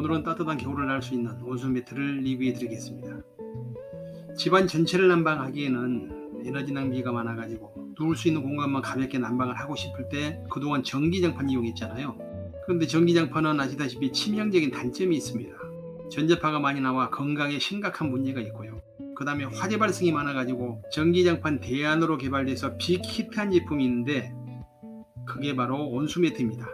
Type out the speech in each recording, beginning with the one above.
오늘은 따뜻한 겨울을 날 수 있는 온수 매트를 리뷰해 드리겠습니다. 집안 전체를 난방하기에는 에너지 낭비가 많아가지고 누울 수 있는 공간만 가볍게 난방을 하고 싶을 때 그동안 전기장판 이용했잖아요. 그런데 전기장판은 아시다시피 치명적인 단점이 있습니다. 전자파가 많이 나와 건강에 심각한 문제가 있고요. 그 다음에 화재 발생이 많아가지고 전기장판 대안으로 개발돼서 빅히트한 제품이 있는데 그게 바로 온수 매트입니다.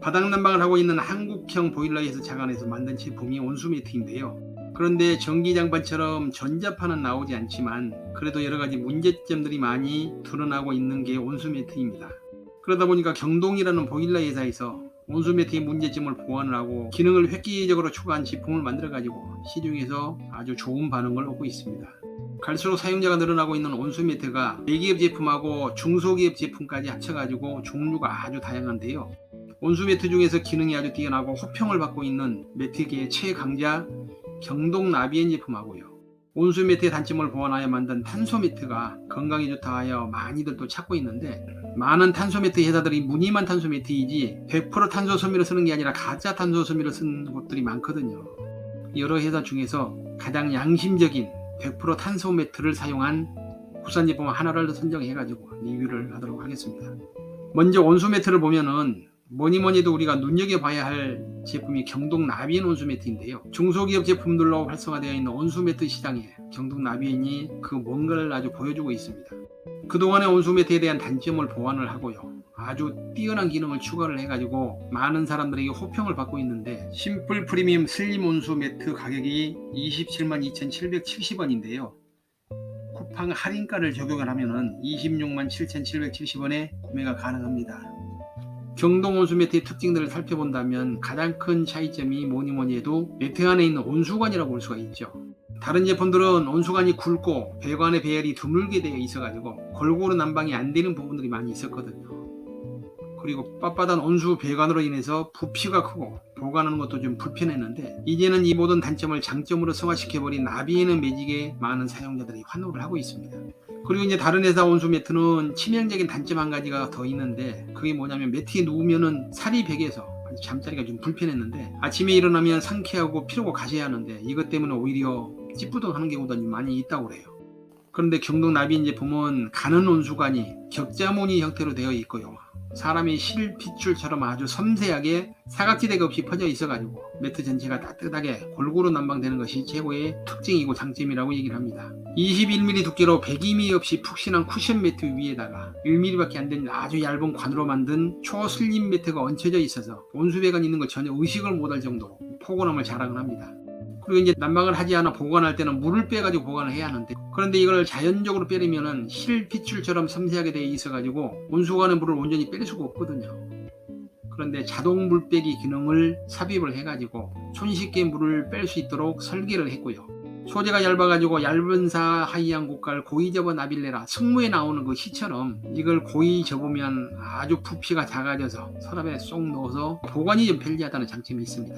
바닥 난방을 하고 있는 한국형 보일러에서 착안해서 만든 제품이 온수 매트인데요. 그런데 전기장판처럼 전자파는 나오지 않지만 그래도 여러가지 문제점들이 많이 드러나고 있는 게 온수 매트입니다. 그러다 보니까 경동이라는 보일러 회사에서 온수 매트의 문제점을 보완을 하고 기능을 획기적으로 추가한 제품을 만들어 가지고 시중에서 아주 좋은 반응을 얻고 있습니다. 갈수록 사용자가 늘어나고 있는 온수 매트가 대기업 제품하고 중소기업 제품까지 합쳐가지고 종류가 아주 다양한데요. 온수 매트 중에서 기능이 아주 뛰어나고 호평을 받고 있는 매트계의 최강자 경동 나비엔 제품하고요. 온수 매트의 단점을 보완하여 만든 탄소 매트가 건강에 좋다 하여 많이들 또 찾고 있는데 많은 탄소 매트 회사들이 무늬만 탄소 매트이지 100% 탄소 섬유를 쓰는 게 아니라 가짜 탄소 섬유를 쓰는 곳들이 많거든요. 여러 회사 중에서 가장 양심적인 100% 탄소 매트를 사용한 국산 제품 하나를 선정해 가지고 리뷰를 하도록 하겠습니다. 먼저 온수 매트를 보면은 뭐니뭐니 해도 우리가 눈여겨봐야 할 제품이 경동 나비엔 온수 매트인데요. 중소기업 제품들로 활성화되어 있는 온수 매트 시장에 경동 나비엔이 그 뭔가를 아주 보여주고 있습니다. 그동안의 온수 매트에 대한 단점을 보완을 하고요. 아주 뛰어난 기능을 추가를 해가지고 많은 사람들에게 호평을 받고 있는데 심플 프리미엄 슬림 온수 매트 가격이 272,770원인데요. 쿠팡 할인가를 적용을 하면 267,770원에 구매가 가능합니다. 경동 온수 매트의 특징들을 살펴본다면 가장 큰 차이점이 뭐니뭐니 해도 매트 안에 있는 온수관이라고 볼 수가 있죠. 다른 제품들은 온수관이 굵고 배관의 배열이 드물게 되어 있어가지고 골고루 난방이 안 되는 부분들이 많이 있었거든요. 그리고 빳빳한 온수 배관으로 인해서 부피가 크고 보관하는 것도 좀 불편했는데 이제는 이 모든 단점을 장점으로 승화시켜버린 나비에는 매직에 많은 사용자들이 환호를 하고 있습니다. 그리고 이제 다른 회사 온수 매트는 치명적인 단점 한 가지가 더 있는데 그게 뭐냐면 매트에 누우면은 살이 베개서 잠자리가 좀 불편했는데 아침에 일어나면 상쾌하고 피로가 가셔야 하는데 이것 때문에 오히려 찌뿌둥하는 경우도 많이 있다고 그래요. 그런데 경동 나비엔 제품은 가는 온수관이 격자무늬 형태로 되어 있고요. 사람의 실핏줄처럼 아주 섬세하게 사각지대가 없이 퍼져 있어가지고 매트 전체가 따뜻하게 골고루 난방되는 것이 최고의 특징이고 장점이라고 얘기를 합니다. 21mm 두께로 배김이 없이 푹신한 쿠션 매트 위에다가 1mm밖에 안 되는 아주 얇은 관으로 만든 초슬림 매트가 얹혀져 있어서 온수배관 있는 걸 전혀 의식을 못할 정도로 포근함을 자랑을 합니다. 그리고 이제 난방을 하지 않아 보관할 때는 물을 빼가지고 보관을 해야 하는데 그런데 이걸 자연적으로 빼려면은 실핏줄처럼 섬세하게 되어 있어가지고 온수관의 물을 온전히 뺄 수가 없거든요. 그런데 자동 물 빼기 기능을 삽입을 해가지고 손쉽게 물을 뺄 수 있도록 설계를 했고요. 소재가 얇아가지고 얇은 사 하이한 고깔 고이 접어 나빌레라 승무에 나오는 그 시처럼 이걸 고이 접으면 아주 부피가 작아져서 서랍에 쏙 넣어서 보관이 좀 편리하다는 장점이 있습니다.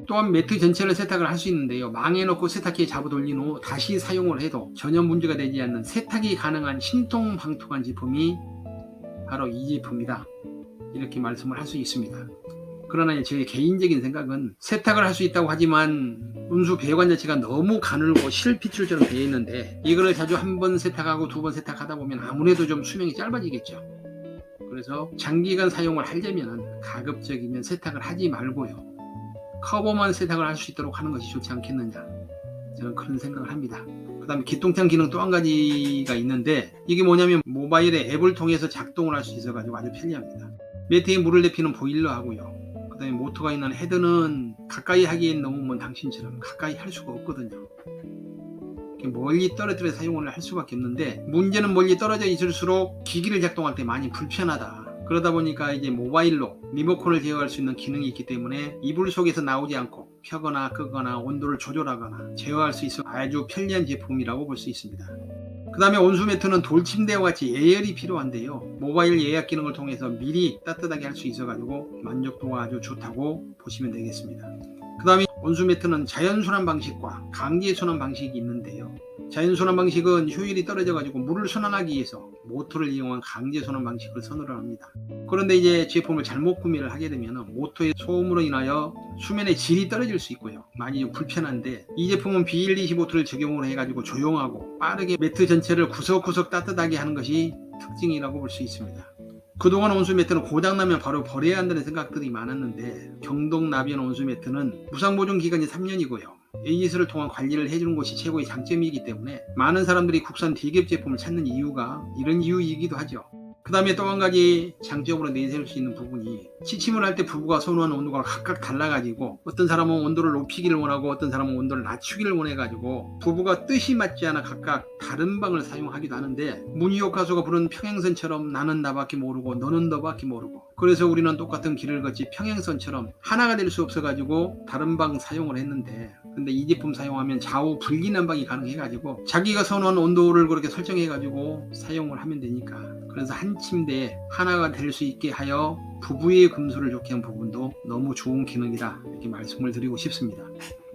또한 매트 전체를 세탁을 할 수 있는데요. 망해놓고 세탁기에 잡아 돌린 후 다시 사용을 해도 전혀 문제가 되지 않는 세탁이 가능한 신통방통한 제품이 바로 이 제품이다. 이렇게 말씀을 할 수 있습니다. 그러나 제 개인적인 생각은 세탁을 할 수 있다고 하지만 온수 배관 자체가 너무 가늘고 실핏줄처럼 되어 있는데 이거를 자주 한 번 세탁하고 두 번 세탁하다 보면 아무래도 좀 수명이 짧아지겠죠. 그래서 장기간 사용을 하려면 가급적이면 세탁을 하지 말고요. 커버만 세탁을 할 수 있도록 하는 것이 좋지 않겠느냐, 저는 그런 생각을 합니다. 그 다음에 기똥찬 기능 또 한 가지가 있는데 이게 뭐냐면 모바일의 앱을 통해서 작동을 할 수 있어 가지고 아주 편리합니다. 매트에 물을 데피는 보일러 하고요. 그 다음에 모터가 있는 헤드는 가까이 하기엔 너무 당신처럼 가까이 할 수가 없거든요. 멀리 떨어뜨려 사용을 할 수밖에 없는데 문제는 멀리 떨어져 있을수록 기기를 작동할 때 많이 불편하다. 그러다 보니까 이제 모바일로 리모컨을 제어할 수 있는 기능이 있기 때문에 이불 속에서 나오지 않고 켜거나 끄거나 온도를 조절하거나 제어할 수 있어 아주 편리한 제품이라고 볼 수 있습니다. 그 다음에 온수 매트는 돌침대와 같이 예열이 필요한데요. 모바일 예약 기능을 통해서 미리 따뜻하게 할 수 있어 가지고 만족도가 아주 좋다고 보시면 되겠습니다. 그 다음에 온수 매트는 자연순환 방식과 강제 순환 방식이 있는데요. 자연순환 방식은 효율이 떨어져가지고 물을 순환하기 위해서 모터를 이용한 강제 순환 방식을 선호를 합니다. 그런데 이제 제품을 잘못 구매를 하게 되면 모터의 소음으로 인하여 수면의 질이 떨어질 수 있고요. 많이 불편한데, 이 제품은 BL25를 적용을 해가지고 조용하고 빠르게 매트 전체를 구석구석 따뜻하게 하는 것이 특징이라고 볼 수 있습니다. 그동안 온수 매트는 고장나면 바로 버려야 한다는 생각들이 많았는데, 경동 나비언 온수 매트는 무상보증 기간이 3년이고요. AS를 통한 관리를 해주는 것이 최고의 장점이기 때문에 많은 사람들이 국산 대기업 제품을 찾는 이유가 이런 이유이기도 하죠. 그 다음에 또 한 가지 장점으로 내세울 수 있는 부분이, 취침을 할 때 부부가 선호하는 온도가 각각 달라가지고 어떤 사람은 온도를 높이기를 원하고 어떤 사람은 온도를 낮추기를 원해가지고 부부가 뜻이 맞지 않아 각각 다른 방을 사용하기도 하는데, 문희옥 가수가 부른 평행선처럼 나는 나밖에 모르고 너는 너밖에 모르고, 그래서 우리는 똑같은 길을 걷지 평행선처럼 하나가 될 수 없어가지고 다른 방 사용을 했는데, 근데 이 제품 사용하면 좌우 분리난방이 가능해가지고 자기가 선호하는 온도를 그렇게 설정해가지고 사용을 하면 되니까, 그래서 한 침대에 하나가 될 수 있게 하여 부부의 금수를 좋게 한 부분도 너무 좋은 기능이다, 이렇게 말씀을 드리고 싶습니다.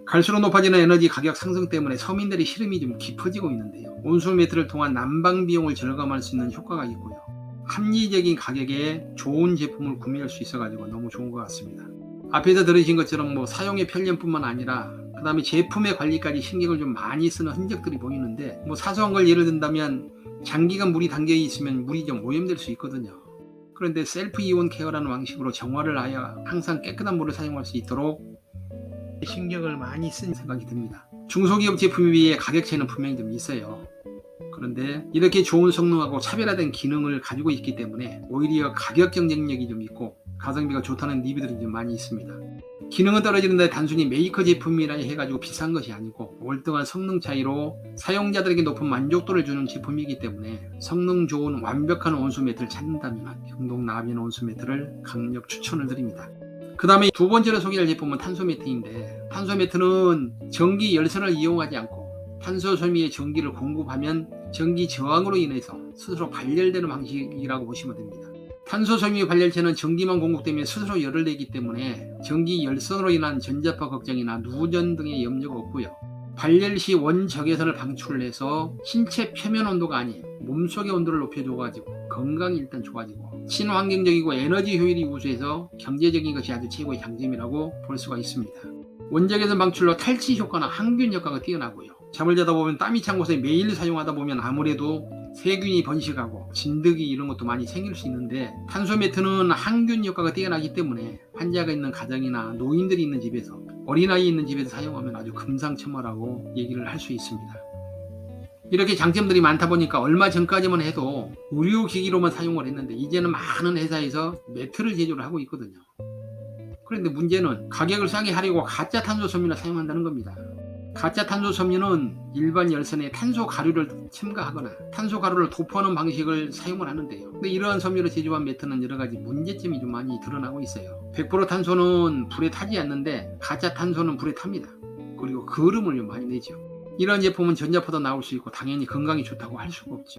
갈수록 높아지는 에너지 가격 상승 때문에 서민들의 시름이 좀 깊어지고 있는데요. 온수 매트를 통한 난방 비용을 절감할 수 있는 효과가 있고요. 합리적인 가격에 좋은 제품을 구매할 수 있어가지고 너무 좋은 것 같습니다. 앞에서 들으신 것처럼 사용의 편리함뿐만 아니라 그 다음에 제품의 관리까지 신경을 좀 많이 쓰는 흔적들이 보이는데, 사소한 걸 예를 든다면 장기간 물이 담겨 있으면 물이 좀 오염될 수 있거든요. 그런데 셀프 이온 케어라는 방식으로 정화를 하여 항상 깨끗한 물을 사용할 수 있도록 신경을 많이 쓴 생각이 듭니다. 중소기업 제품에 비해 가격 차이는 분명히 좀 있어요. 그런데 이렇게 좋은 성능하고 차별화된 기능을 가지고 있기 때문에 오히려 가격 경쟁력이 좀 있고 가성비가 좋다는 리뷰들이 좀 많이 있습니다. 기능은 떨어지는데 단순히 메이커 제품이라 해가지고 비싼 것이 아니고 월등한 성능 차이로 사용자들에게 높은 만족도를 주는 제품이기 때문에 성능 좋은 완벽한 온수 매트를 찾는다면 경동 나비언 온수 매트를 강력 추천을 드립니다. 그 다음에 두 번째로 소개할 제품은 탄소 매트인데, 탄소 매트는 전기 열선을 이용하지 않고 탄소 섬유의 전기를 공급하면 전기 저항으로 인해서 스스로 발열되는 방식이라고 보시면 됩니다. 탄소 섬유 발열체는 전기만 공급되면 스스로 열을 내기 때문에 전기 열선으로 인한 전자파 걱정이나 누전 등의 염려가 없고요. 발열 시 원적외선을 방출을 해서 신체 표면 온도가 아닌 몸속의 온도를 높여줘가지고 건강이 일단 좋아지고 친환경적이고 에너지 효율이 우수해서 경제적인 것이 아주 최고의 장점이라고 볼 수가 있습니다. 원적외선 방출로 탈취 효과나 항균 효과가 뛰어나고요. 잠을 자다 보면 땀이 찬 곳에 매일 사용하다 보면 아무래도 세균이 번식하고 진드기 이런 것도 많이 생길 수 있는데, 탄소 매트는 항균 효과가 뛰어나기 때문에 환자가 있는 가정이나 노인들이 있는 집에서, 어린아이 있는 집에서 사용하면 아주 금상첨화라고 얘기를 할 수 있습니다. 이렇게 장점들이 많다 보니까 얼마 전까지만 해도 의료기기로만 사용을 했는데 이제는 많은 회사에서 매트를 제조를 하고 있거든요. 그런데 문제는 가격을 싸게 하려고 가짜 탄소 섬유를 사용한다는 겁니다. 가짜 탄소 섬유는 일반 열선에 탄소 가루를 첨가하거나 탄소 가루를 도포하는 방식을 사용을 하는데요. 근데 이러한 섬유로 제조한 매트는 여러 가지 문제점이 좀 많이 드러나고 있어요. 100% 탄소는 불에 타지 않는데 가짜 탄소는 불에 탑니다. 그리고 거름을 좀 많이 내죠. 이런 제품은 전자파도 나올 수 있고 당연히 건강이 좋다고 할 수가 없죠.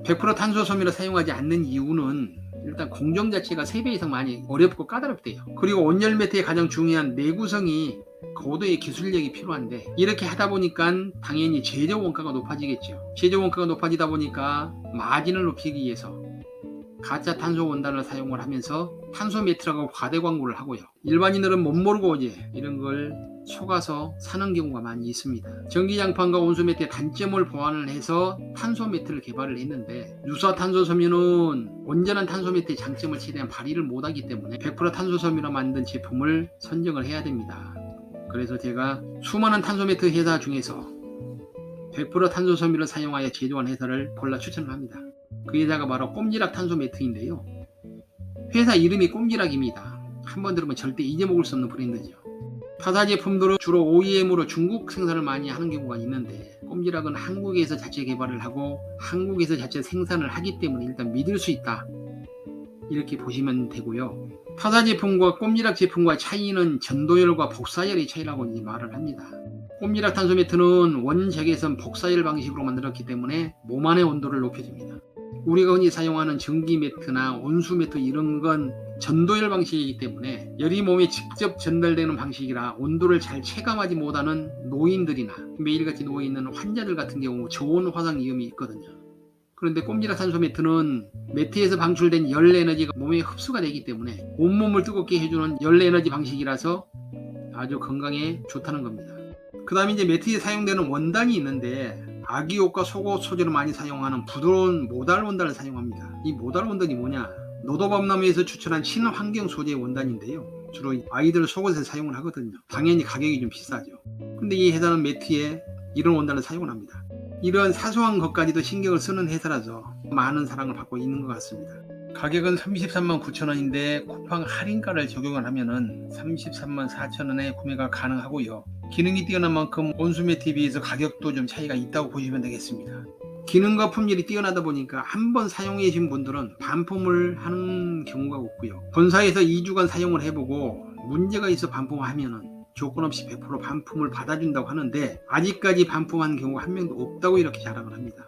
100% 탄소 섬유를 사용하지 않는 이유는 일단 공정 자체가 3배 이상 많이 어렵고 까다롭대요. 그리고 온열 매트의 가장 중요한 내구성이 고도의 기술력이 필요한데, 이렇게 하다 보니까 당연히 제조 원가가 높아지겠죠. 제조 원가가 높아지다 보니까 마진을 높이기 위해서 가짜 탄소 원단을 사용을 하면서 탄소 매트라고 과대 광고를 하고요. 일반인들은 못 모르고 이제 이런 걸 속아서 사는 경우가 많이 있습니다. 전기장판과 온수 매트의 단점을 보완을 해서 탄소 매트를 개발을 했는데, 유사 탄소 섬유는 온전한 탄소 매트의 장점을 최대한 발휘를 못하기 때문에 100% 탄소 섬유로 만든 제품을 선정을 해야 됩니다. 그래서 제가 수많은 탄소 매트 회사 중에서 100% 탄소 섬유를 사용하여 제조한 회사를 골라 추천을 합니다. 그 회사가 바로 꼼지락 탄소 매트인데요. 회사 이름이 꼼지락입니다. 한번 들으면 절대 잊어먹을 수 없는 브랜드죠. 타사 제품들은 주로 OEM으로 중국 생산을 많이 하는 경우가 있는데, 꼼지락은 한국에서 자체 개발을 하고 한국에서 자체 생산을 하기 때문에 일단 믿을 수 있다, 이렇게 보시면 되고요. 타사 제품과 꼼지락 제품과 차이는 전도열과 복사열의 차이라고 이제 말을 합니다. 꼼지락 탄소 매트는 원적외선 복사열 방식으로 만들었기 때문에 몸 안의 온도를 높여줍니다. 우리가 흔히 사용하는 전기 매트나 온수 매트 이런 건 전도열 방식이기 때문에 열이 몸에 직접 전달되는 방식이라 온도를 잘 체감하지 못하는 노인들이나 매일같이 누워있는 환자들 같은 경우 저온 화상 위험이 있거든요. 그런데 꼼지락 산소 매트는 매트에서 방출된 열 에너지가 몸에 흡수가 되기 때문에 온몸을 뜨겁게 해주는 열 에너지 방식이라서 아주 건강에 좋다는 겁니다. 그 다음에 이제 매트에 사용되는 원단이 있는데 아기옷과 속옷 소재로 많이 사용하는 부드러운 모달 원단을 사용합니다. 이 모달 원단이 뭐냐? 노도밤나무에서 추출한 친환경 소재의 원단인데요. 주로 아이들 속옷에 사용을 하거든요. 당연히 가격이 좀 비싸죠. 근데 이 회사는 매트에 이런 원단을 사용을 합니다. 이런 사소한 것까지도 신경을 쓰는 회사라서 많은 사랑을 받고 있는 것 같습니다. 가격은 33만 9천원인데 쿠팡 할인가를 적용을 하면은 33만 4천원에 구매가 가능하고요. 기능이 뛰어난 만큼 온수 매트에 비해서 가격도 좀 차이가 있다고 보시면 되겠습니다. 기능과 품질이 뛰어나다 보니까 한번 사용해 주신 분들은 반품을 하는 경우가 없고요. 본사에서 2주간 사용을 해보고 문제가 있어 반품하면은 조건 없이 100% 반품을 받아준다고 하는데 아직까지 반품한 경우가 한 명도 없다고 이렇게 자랑을 합니다.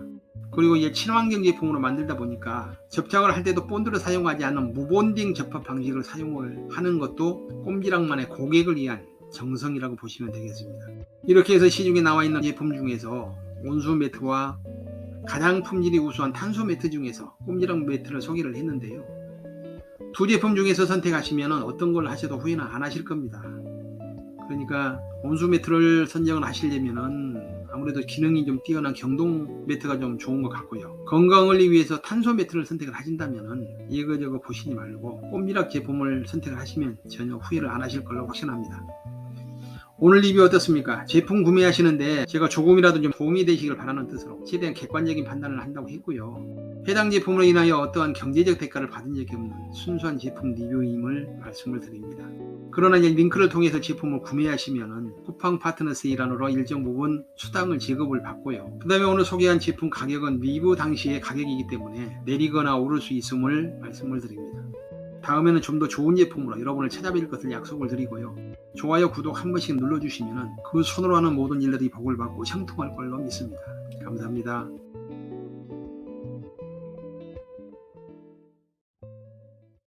그리고 이제 친환경 제품으로 만들다 보니까 접착을 할 때도 본드를 사용하지 않는 무본딩 접합 방식을 사용을 하는 것도 꼼지락만의 고객을 위한 정성이라고 보시면 되겠습니다. 이렇게 해서 시중에 나와 있는 제품 중에서 온수 매트와 가장 품질이 우수한 탄소 매트 중에서 꼼지락 매트를 소개를 했는데요. 두 제품 중에서 선택하시면 어떤 걸 하셔도 후회는 안 하실 겁니다. 그러니까 온수 매트를 선정을 하시려면은 아무래도 기능이 좀 뛰어난 경동 매트가 좀 좋은 것 같고요. 건강을 위해서 탄소 매트를 선택을 하신다면은 이거저거 보시지 말고 꼼지락 제품을 선택을 하시면 전혀 후회를 안 하실 걸로 확신합니다. 오늘 리뷰 어떻습니까? 제품 구매하시는데 제가 조금이라도 좀 도움이 되시길 바라는 뜻으로 최대한 객관적인 판단을 한다고 했고요. 해당 제품으로 인하여 어떠한 경제적 대가를 받은 적이 없는 순수한 제품 리뷰임을 말씀을 드립니다. 그러나 이제 링크를 통해서 제품을 구매하시면은 쿠팡 파트너 세일안으로 일정 부분 수당을 지급을 받고요. 그 다음에 오늘 소개한 제품 가격은 리뷰 당시의 가격이기 때문에 내리거나 오를 수 있음을 말씀을 드립니다. 다음에는 좀 더 좋은 제품으로 여러분을 찾아뵐 것을 약속을 드리고요. 좋아요, 구독 한 번씩 눌러주시면 그 손으로 하는 모든 일들이 복을 받고 형통할 걸로 믿습니다. 감사합니다.